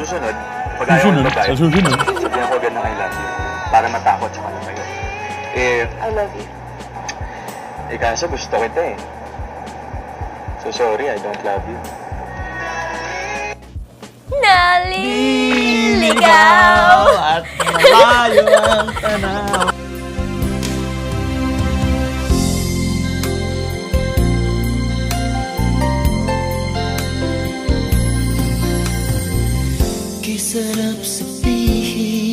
susunod, pag ayaw ng babae, sa susunod. sabihan ko agad ng I love you. Para matakot sa kanila yun. I love you. Kaso gusto kita eh. So sorry, I don't love you. Naliligaw! At malayo ang tanaw. Sarap sabihin